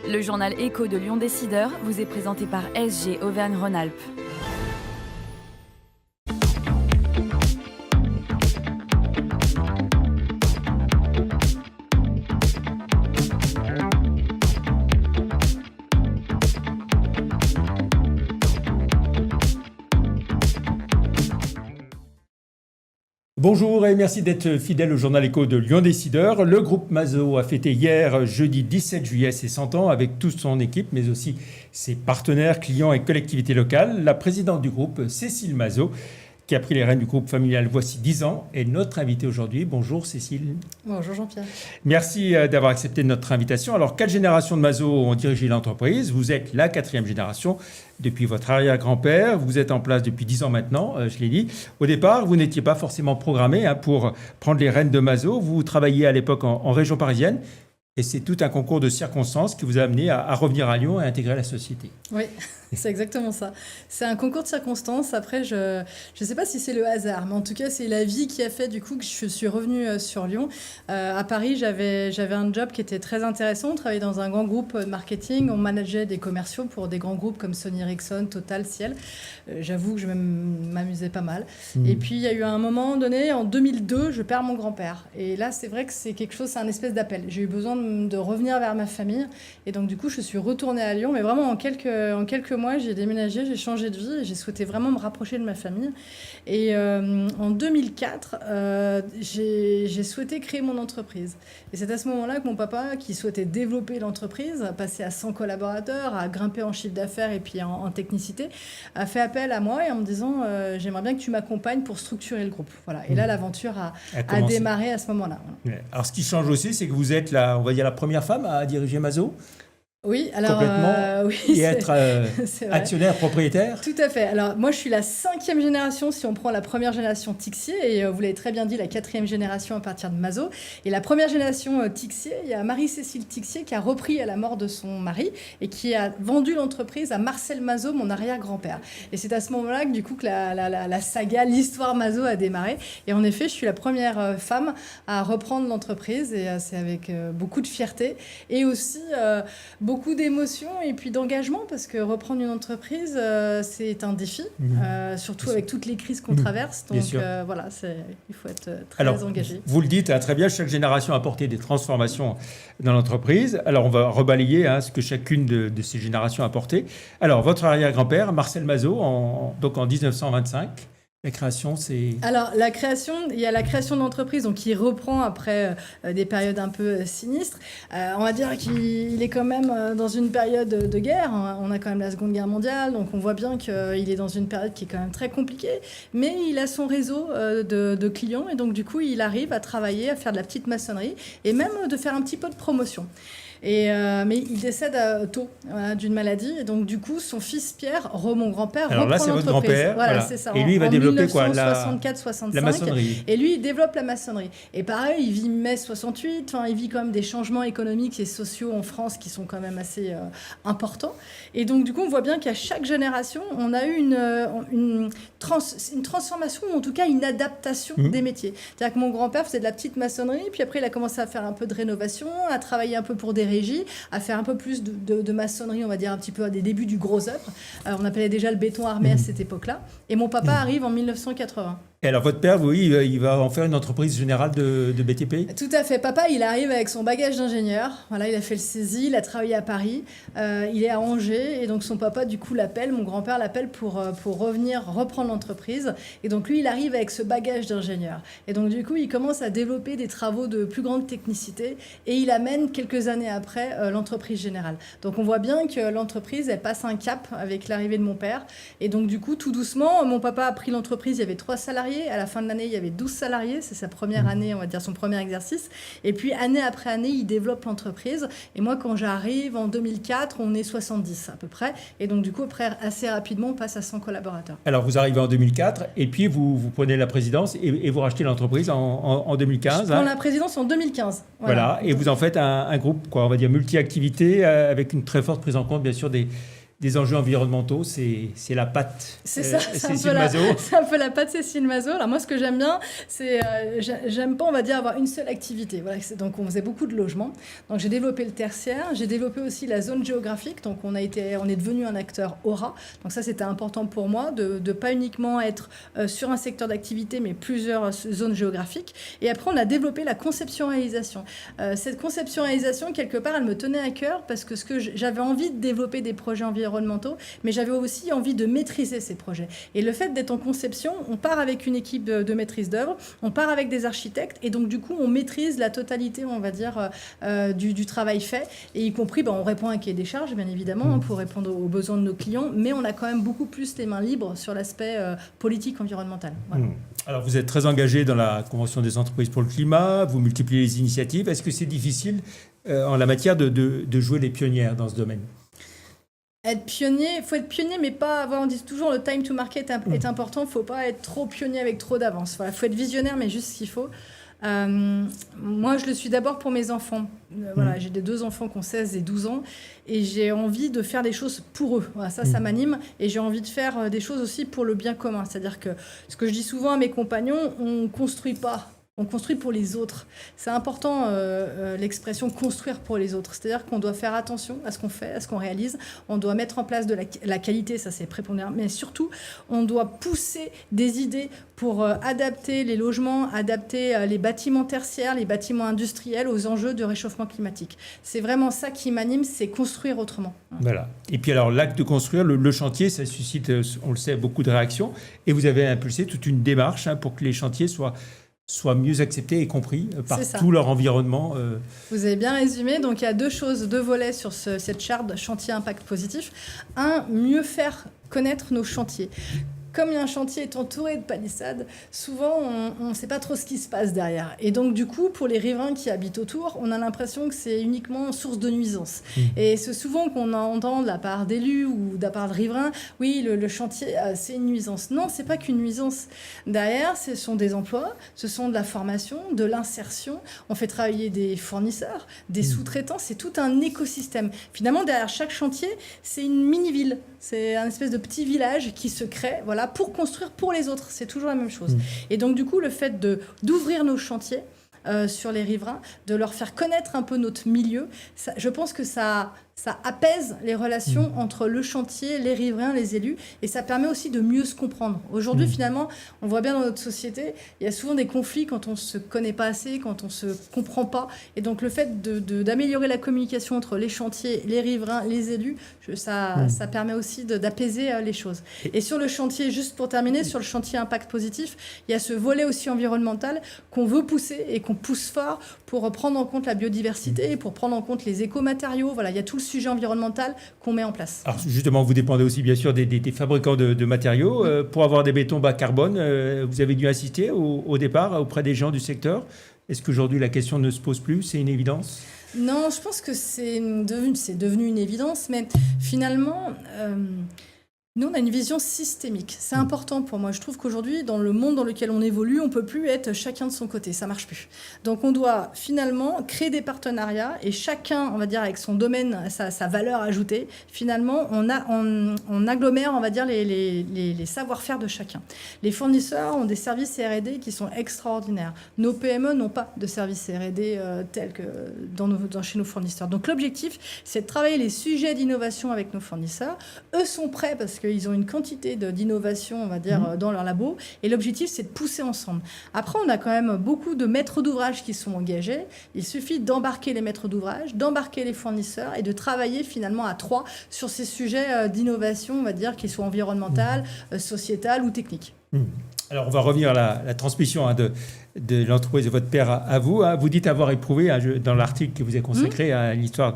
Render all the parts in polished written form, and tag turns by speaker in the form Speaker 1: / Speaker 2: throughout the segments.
Speaker 1: Le journal Écho de Lyon Décideur vous est présenté par SG Auvergne-Rhône-Alpes.
Speaker 2: Bonjour et merci d'être fidèle au journal Écho de Lyon Décideur. Le groupe Mazo a fêté hier, jeudi 17 juillet, ses 100 ans avec toute son équipe, mais aussi ses partenaires, clients et collectivités locales. La présidente du groupe, Cécile Mazo, qui a pris les rênes du groupe familial voici 10 ans, est notre invitée aujourd'hui. Bonjour Cécile.
Speaker 3: Bonjour Jean-Pierre.
Speaker 2: Merci d'avoir accepté notre invitation. Alors, 4 générations de Mazo ont dirigé l'entreprise. Vous êtes la 4e génération depuis votre arrière-grand-père. Vous êtes en place depuis 10 ans maintenant, je l'ai dit. Au départ, vous n'étiez pas forcément programmé pour prendre les rênes de Mazo. Vous travailliez à l'époque en région parisienne. Et c'est tout un concours de circonstances qui vous a amené à revenir à Lyon et à intégrer la société.
Speaker 3: Oui, c'est exactement ça. C'est un concours de circonstances. Après, je ne sais pas si c'est le hasard, mais en tout cas, c'est la vie qui a fait du coup que je suis revenue sur Lyon. À Paris, j'avais un job qui était très intéressant. On travaillait dans un grand groupe de marketing. On manageait des commerciaux pour des grands groupes comme Sony Ericsson, Total, Ciel. J'avoue que je m'amusais pas mal. Et puis, il y a eu un moment donné, en 2002, je perds mon grand-père. Et là, c'est vrai que c'est quelque chose, c'est un espèce d'appel. J'ai eu besoin de revenir vers ma famille. Et donc, du coup, je suis retournée à Lyon. Mais vraiment, en quelques mois, j'ai déménagé, j'ai changé de vie et j'ai souhaité vraiment me rapprocher de ma famille. Et en 2004, j'ai souhaité créer mon entreprise. Et c'est à ce moment-là que mon papa, qui souhaitait développer l'entreprise, passer à 100 collaborateurs, à grimper en chiffre d'affaires et puis en technicité, a fait appel à moi et en me disant j'aimerais bien que tu m'accompagnes pour structurer le groupe. Voilà. Et là, l'aventure a démarré à ce moment-là. Voilà.
Speaker 2: Alors, ce qui change aussi, c'est que vous êtes on va dire, la première femme à diriger Mazo.
Speaker 3: Oui, alors
Speaker 2: complètement,
Speaker 3: oui,
Speaker 2: et être actionnaire, propriétaire.
Speaker 3: Tout à fait. Alors moi, je suis la 5e génération si on prend la première génération Tixier, et vous l'avez très bien dit, la 4e génération à partir de Mazo. Et la première génération Tixier, il y a Marie-Cécile Tixier qui a repris à la mort de son mari et qui a vendu l'entreprise à Marcel Mazo, mon arrière-grand-père. Et c'est à ce moment-là que du coup que la saga, l'histoire Mazo a démarré. Et en effet, je suis la première femme à reprendre l'entreprise, et c'est avec beaucoup de fierté et aussi beaucoup d'émotions et puis d'engagement, parce que reprendre une entreprise, c'est un défi, surtout avec toutes les crises qu'on traverse. Donc voilà, il faut être très engagé.
Speaker 2: Vous le dites très bien, chaque génération a apporté des transformations dans l'entreprise. Alors on va rebalayer ce que chacune de ces générations a apporté. Alors votre arrière-grand-père, Marcel Mazo, donc en 1925. La création, c'est... Alors,
Speaker 3: il y a la création de l'entreprise, donc qui reprend après des périodes un peu sinistres. On va dire qu'il est quand même dans une période de guerre. On a quand même la Seconde Guerre mondiale, donc on voit bien qu'il est dans une période qui est quand même très compliquée. Mais il a son réseau de clients, et donc du coup, il arrive à travailler, à faire de la petite maçonnerie, et même de faire un petit peu de promotion. Mais il décède tôt d'une maladie. Et donc, du coup, son fils Pierre, mon grand-père, reprend l'entreprise.
Speaker 2: Alors là, c'est votre grand-père.
Speaker 3: Voilà, c'est ça.
Speaker 2: Et lui, il va développer quoi,
Speaker 3: 1964-65.
Speaker 2: La maçonnerie.
Speaker 3: Et lui, il développe la maçonnerie. Et pareil, il vit mai 68. Il vit quand même des changements économiques et sociaux en France qui sont quand même assez importants. Et donc, du coup, on voit bien qu'à chaque génération, on a eu une transformation, ou en tout cas une adaptation des métiers. C'est-à-dire que mon grand-père faisait de la petite maçonnerie. Puis après, il a commencé à faire un peu de rénovation, à travailler un peu pour des régie, à faire un peu plus de maçonnerie, on va dire un petit peu à des débuts du gros œuvre. On appelait déjà le béton armé à cette époque-là. Et mon papa arrive en 1980.
Speaker 2: Et alors votre père, oui, il va en faire une entreprise générale de BTP?
Speaker 3: Tout à fait. Papa, il arrive avec son bagage d'ingénieur. Voilà, il a fait le CESI, il a travaillé à Paris. Il est à Angers. Et donc son papa, du coup, mon grand-père l'appelle pour revenir reprendre l'entreprise. Et donc lui, il arrive avec ce bagage d'ingénieur. Et donc du coup, il commence à développer des travaux de plus grande technicité. Et il amène quelques années après l'entreprise générale. Donc on voit bien que l'entreprise, elle passe un cap avec l'arrivée de mon père. Et donc du coup, tout doucement, mon papa a pris l'entreprise. Il y avait 3 salariés. À la fin de l'année, il y avait 12 salariés. C'est sa première année, on va dire son premier exercice. Et puis, année après année, il développe l'entreprise. Et moi, quand j'arrive en 2004, on est 70 à peu près. Et donc, du coup, après, assez rapidement, on passe à 100 collaborateurs.
Speaker 2: Alors, vous arrivez en 2004 et puis vous prenez la présidence et vous rachetez l'entreprise en 2015.
Speaker 3: Je prends la présidence en 2015.
Speaker 2: Voilà. Et vous en faites un groupe, on va dire, multi-activités avec une très forte prise en compte, bien sûr, des des enjeux environnementaux, c'est la patte.
Speaker 3: C'est ça, c'est
Speaker 2: Cécile Mazot.
Speaker 3: un peu la patte Cécile Mazot. Alors moi, ce que j'aime bien, c'est, j'aime pas, on va dire, avoir une seule activité. Voilà, donc on faisait beaucoup de logements. Donc j'ai développé le tertiaire, j'ai développé aussi la zone géographique. Donc on est devenu un acteur aura. Donc ça, c'était important pour moi de ne pas uniquement être sur un secteur d'activité, mais plusieurs zones géographiques. Et après, on a développé la conception-réalisation. Cette conception-réalisation, quelque part, elle me tenait à cœur parce que j'avais envie de développer des projets environnementaux, mais j'avais aussi envie de maîtriser ces projets. Et le fait d'être en conception, on part avec une équipe de maîtrise d'œuvre, on part avec des architectes, et donc du coup, on maîtrise la totalité, on va dire, du travail fait, et y compris, on répond à un cahier des charges, bien évidemment, pour répondre aux besoins de nos clients, mais on a quand même beaucoup plus les mains libres sur l'aspect politique environnemental. Voilà.
Speaker 2: Alors, vous êtes très engagé dans la Convention des entreprises pour le climat, vous multipliez les initiatives. Est-ce que c'est difficile en la matière de jouer les pionnières dans ce domaine ?
Speaker 3: Être pionnier, il faut être pionnier, mais pas avoir, on dit toujours le time to market est important, il ne faut pas être trop pionnier avec trop d'avance. Voilà, il faut être visionnaire, mais juste ce qu'il faut. Moi, je le suis d'abord pour mes enfants. Voilà, j'ai des 2 enfants qui ont 16 et 12 ans, et j'ai envie de faire des choses pour eux. Voilà, ça m'anime, et j'ai envie de faire des choses aussi pour le bien commun. C'est-à-dire que, ce que je dis souvent à mes compagnons, on ne construit pas. On construit pour les autres. C'est important, l'expression « construire pour les autres ». C'est-à-dire qu'on doit faire attention à ce qu'on fait, à ce qu'on réalise. On doit mettre en place de la qualité, ça c'est prépondérant. Mais surtout, on doit pousser des idées pour adapter les logements, adapter les bâtiments tertiaires, les bâtiments industriels aux enjeux de réchauffement climatique. C'est vraiment ça qui m'anime, c'est construire autrement.
Speaker 2: Voilà. Et puis alors, l'acte de construire, le chantier, ça suscite, on le sait, beaucoup de réactions. Et vous avez impulsé toute une démarche pour que les chantiers soient mieux acceptés et compris par tout leur environnement.
Speaker 3: Vous avez bien résumé. Donc, il y a 2 volets sur cette charte chantier impact positif. Un, mieux faire connaître nos chantiers. Comme un chantier est entouré de palissades, souvent, on ne sait pas trop ce qui se passe derrière. Et donc, du coup, pour les riverains qui habitent autour, on a l'impression que c'est uniquement source de nuisance. Et c'est souvent qu'on entend de la part d'élus ou de la part de riverains, oui, le chantier, c'est une nuisance. Non, ce n'est pas qu'une nuisance. Derrière, ce sont des emplois, ce sont de la formation, de l'insertion. On fait travailler des fournisseurs, des sous-traitants. C'est tout un écosystème. Finalement, derrière chaque chantier, c'est une mini-ville. C'est un espèce de petit village qui se crée, voilà, pour construire pour les autres. C'est toujours la même chose. Et donc, du coup, le fait d'ouvrir nos chantiers sur les riverains, de leur faire connaître un peu notre milieu, je pense que ça apaise les relations entre le chantier, les riverains, les élus, et ça permet aussi de mieux se comprendre. Aujourd'hui, finalement, on voit bien dans notre société, il y a souvent des conflits quand on ne se connaît pas assez, quand on ne se comprend pas. Et donc, le fait d'améliorer la communication entre les chantiers, les riverains, les élus, ça permet aussi d'apaiser les choses. Et sur le chantier, juste pour terminer, sur le chantier impact positif, il y a ce volet aussi environnemental qu'on veut pousser et qu'on pousse fort pour prendre en compte la biodiversité, pour prendre en compte les écomatériaux. Voilà, il y a tout le sujet environnemental qu'on met en place.
Speaker 2: Alors justement, vous dépendez aussi bien sûr des fabricants de matériaux. Pour avoir des bétons bas carbone, vous avez dû assister au départ auprès des gens du secteur. Est-ce qu'aujourd'hui la question ne se pose plus? C'est une évidence?
Speaker 3: Non, je pense que c'est devenu une évidence, mais finalement... Nous, on a une vision systémique. C'est important pour moi. Je trouve qu'aujourd'hui, dans le monde dans lequel on évolue, on ne peut plus être chacun de son côté. Ça ne marche plus. Donc, on doit finalement créer des partenariats et chacun, on va dire, avec son domaine, sa valeur ajoutée, finalement, on agglomère, on va dire, les savoir-faire de chacun. Les fournisseurs ont des services R&D qui sont extraordinaires. Nos PME n'ont pas de services R&D tels que chez nos fournisseurs. Donc, l'objectif, c'est de travailler les sujets d'innovation avec nos fournisseurs. Eux sont prêts parce qu'ils ont une quantité d'innovation, on va dire, dans leur labo. Et l'objectif, c'est de pousser ensemble. Après, on a quand même beaucoup de maîtres d'ouvrage qui sont engagés. Il suffit d'embarquer les maîtres d'ouvrage, d'embarquer les fournisseurs et de travailler finalement à 3 sur ces sujets d'innovation, on va dire, qu'ils soient environnementales, sociétales ou techniques.
Speaker 2: Alors, on va revenir à la transmission de l'entreprise de votre père à vous. Vous dites avoir éprouvé, dans l'article que vous avez consacré à l'histoire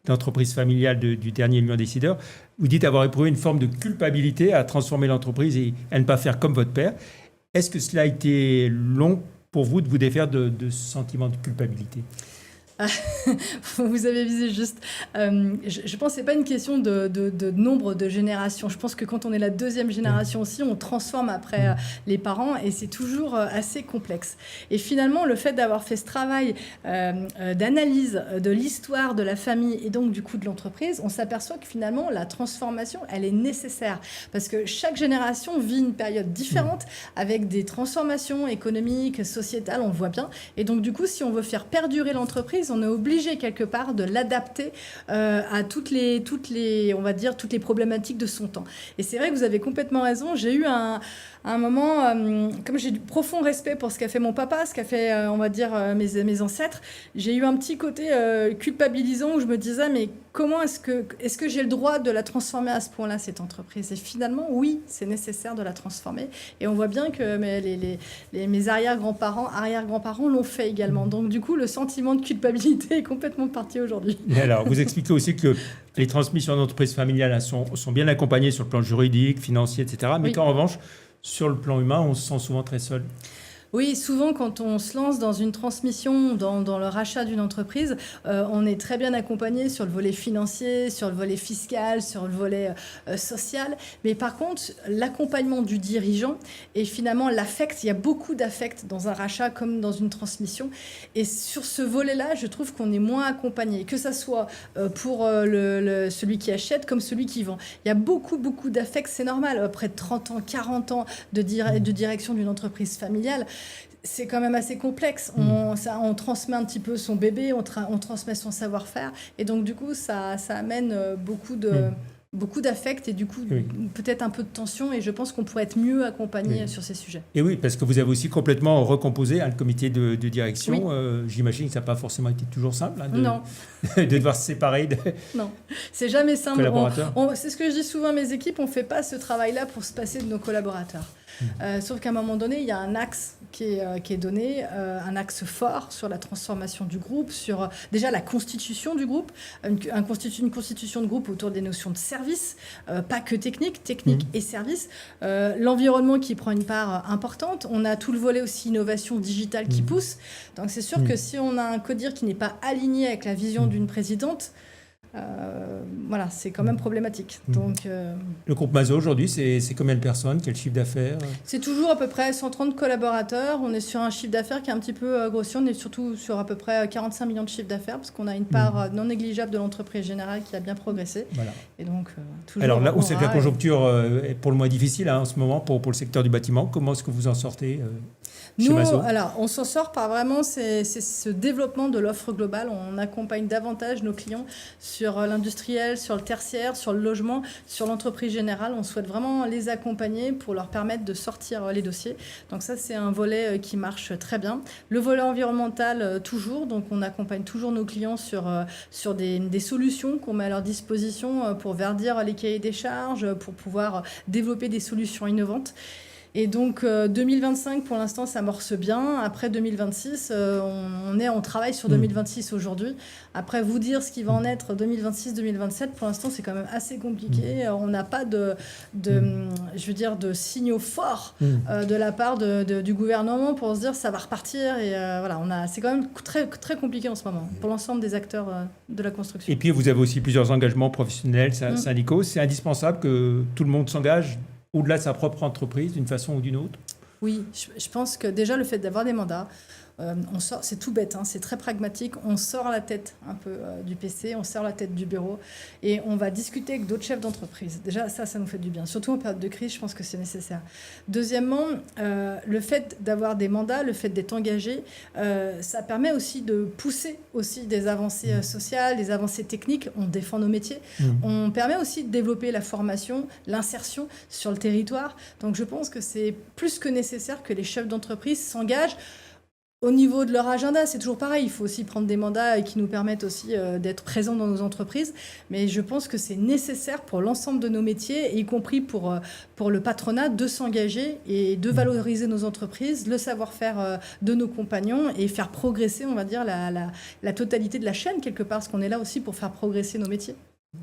Speaker 2: d'entreprise familiale du dernier Lyon Décideur, vous dites avoir éprouvé une forme de culpabilité à transformer l'entreprise et à ne pas faire comme votre père. Est-ce que cela a été long pour vous de vous défaire de ce sentiment de culpabilité ?
Speaker 3: Vous avez visé juste. Je pense que ce n'est pas une question de nombre de générations. Je pense que quand on est la deuxième génération aussi, on transforme après les parents et c'est toujours assez complexe. Et finalement, le fait d'avoir fait ce travail d'analyse de l'histoire de la famille et donc du coup de l'entreprise, on s'aperçoit que finalement, la transformation, elle est nécessaire. Parce que chaque génération vit une période différente avec des transformations économiques, sociétales, on le voit bien. Et donc du coup, si on veut faire perdurer l'entreprise, on est obligé quelque part de l'adapter à toutes les problématiques de son temps. Et c'est vrai que vous avez complètement raison. J'ai eu un moment, comme j'ai du profond respect pour ce qu'a fait mon papa, ce qu'a fait, on va dire, mes ancêtres, j'ai eu un petit côté culpabilisant où je me disais, mais comment est-ce que j'ai le droit de la transformer à ce point-là, cette entreprise? Et finalement, oui, c'est nécessaire de la transformer. Et on voit bien que mes arrière-grands-parents l'ont fait également. Donc, du coup, le sentiment de culpabilité est complètement parti aujourd'hui.
Speaker 2: Et alors, vous expliquez aussi que les transmissions d'entreprises familiales sont bien accompagnées sur le plan juridique, financier, etc. Mais qu'en revanche, sur le plan humain, on se sent souvent très seul.
Speaker 3: Oui, souvent quand on se lance dans une transmission, dans le rachat d'une entreprise, on est très bien accompagné sur le volet financier, sur le volet fiscal, sur le volet social. Mais par contre, l'accompagnement du dirigeant et finalement l'affect, il y a beaucoup d'affect dans un rachat comme dans une transmission. Et sur ce volet-là, je trouve qu'on est moins accompagné, que ça soit pour celui qui achète comme celui qui vend. Il y a beaucoup d'affect, c'est normal. Après 30 ans, 40 ans de direction d'une entreprise familiale, c'est quand même assez complexe. On transmet un petit peu son bébé, on transmet son savoir-faire. Et donc, du coup, ça amène beaucoup d'affect et du coup, peut-être un peu de tension. Et je pense qu'on pourrait être mieux accompagné sur ces sujets.
Speaker 2: Et oui, parce que vous avez aussi complètement recomposé le comité de direction. J'imagine que ça n'a pas forcément été toujours simple
Speaker 3: non.
Speaker 2: de devoir se séparer
Speaker 3: Non, c'est jamais simple.
Speaker 2: Collaborateurs.
Speaker 3: C'est ce que je dis souvent à mes équipes, on ne fait pas ce travail-là pour se passer de nos collaborateurs. Sauf qu'à un moment donné, il y a un axe qui est donné, un axe fort sur la transformation du groupe, sur déjà la constitution du groupe, une constitution de groupe autour des notions de service, pas que technique et service, l'environnement qui prend une part importante, on a tout le volet aussi innovation digitale qui pousse, donc c'est sûr que si on a un CODIR qui n'est pas aligné avec la vision d'une présidente, voilà, c'est quand même problématique. Donc,
Speaker 2: le groupe Mazo aujourd'hui, c'est combien de personnes? Quel chiffre d'affaires?
Speaker 3: C'est toujours à peu près 130 collaborateurs. On est sur un chiffre d'affaires qui est un petit peu grossi. On est surtout sur à peu près 45 millions de chiffre d'affaires parce qu'on a une part non négligeable de l'entreprise générale qui a bien progressé. Voilà. Et donc, toujours. Alors là où c'est
Speaker 2: la conjoncture est pour le moins difficile en ce moment pour le secteur du bâtiment, comment est-ce que vous en sortez
Speaker 3: Nous, alors, on s'en sort par vraiment c'est ce développement de l'offre globale. On accompagne davantage nos clients sur l'industriel, sur le tertiaire, sur le logement, sur l'entreprise générale. On souhaite vraiment les accompagner pour leur permettre de sortir les dossiers. Donc ça, c'est un volet qui marche très bien. Le volet environnemental, toujours. Donc on accompagne toujours nos clients sur des solutions qu'on met à leur disposition pour verdir les cahiers des charges, pour pouvoir développer des solutions innovantes. Et donc 2025, pour l'instant, ça amorce bien. Après 2026, on travaille sur 2026 aujourd'hui. Après, vous dire ce qui va en être 2026-2027, pour l'instant, c'est quand même assez compliqué. On n'a pas de signaux forts de la part du gouvernement pour se dire ça va repartir. Et voilà, c'est quand même très, très compliqué en ce moment pour l'ensemble des acteurs de la construction.
Speaker 2: Et puis, vous avez aussi plusieurs engagements professionnels, syndicaux. C'est indispensable que tout le monde s'engage au-delà de sa propre entreprise, d'une façon ou d'une autre?
Speaker 3: Oui, je pense que déjà le fait d'avoir des mandats, c'est tout bête, c'est très pragmatique, on sort la tête un peu du PC, on sort la tête du bureau et on va discuter avec d'autres chefs d'entreprise. Déjà, ça nous fait du bien. Surtout en période de crise, je pense que c'est nécessaire. Deuxièmement, le fait d'avoir des mandats, le fait d'être engagé, ça permet aussi de pousser aussi des avancées sociales, des avancées techniques. On défend nos métiers. On permet aussi de développer la formation, l'insertion sur le territoire. Donc, je pense que c'est plus que nécessaire que les chefs d'entreprise s'engagent. Au niveau de leur agenda, c'est toujours pareil. Il faut aussi prendre des mandats qui nous permettent aussi d'être présents dans nos entreprises. Mais je pense que c'est nécessaire pour l'ensemble de nos métiers, y compris pour le patronat, de s'engager et de valoriser nos entreprises, le savoir-faire de nos compagnons et faire progresser, on va dire, la totalité de la chaîne quelque part, parce qu'on est là aussi pour faire progresser nos métiers.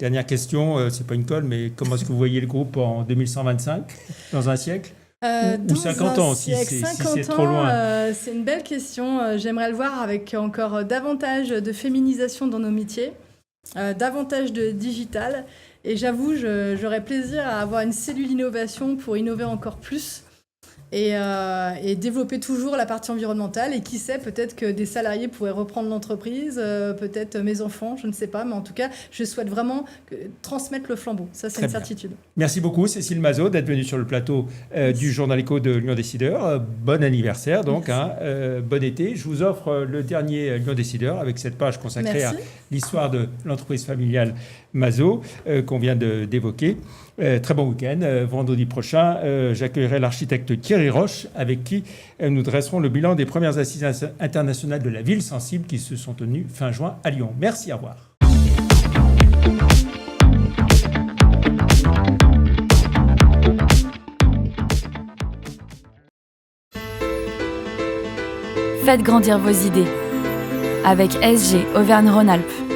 Speaker 2: Dernière question, c'est pas une colle, mais comment est-ce que vous voyez le groupe en 2125, dans un siècle? Ou 50 ans, si c'est trop loin.
Speaker 3: C'est une belle question. J'aimerais le voir avec encore davantage de féminisation dans nos métiers, davantage de digital. Et j'avoue, j'aurais plaisir à avoir une cellule innovation pour innover encore plus et développer toujours la partie environnementale. Et qui sait, peut-être que des salariés pourraient reprendre l'entreprise, peut-être mes enfants, je ne sais pas. Mais en tout cas, je souhaite vraiment transmettre le flambeau. Ça, c'est
Speaker 2: Très
Speaker 3: une
Speaker 2: bien.
Speaker 3: certitude.
Speaker 2: Merci beaucoup, Cécile Mazot, d'être venue sur le plateau du Journal Écho de Lyon Décideur. Bon anniversaire, donc. Bon été. Je vous offre le dernier Lyon Décideur avec cette page consacrée à l'histoire de l'entreprise familiale Mazot qu'on vient d'évoquer. Très bon week-end. Vendredi prochain, j'accueillerai l'architecte Thierry Roche avec qui nous dresserons le bilan des premières assises internationales de la ville sensible qui se sont tenues fin juin à Lyon. Merci, au revoir.
Speaker 1: Faites grandir vos idées avec SG Auvergne-Rhône-Alpes.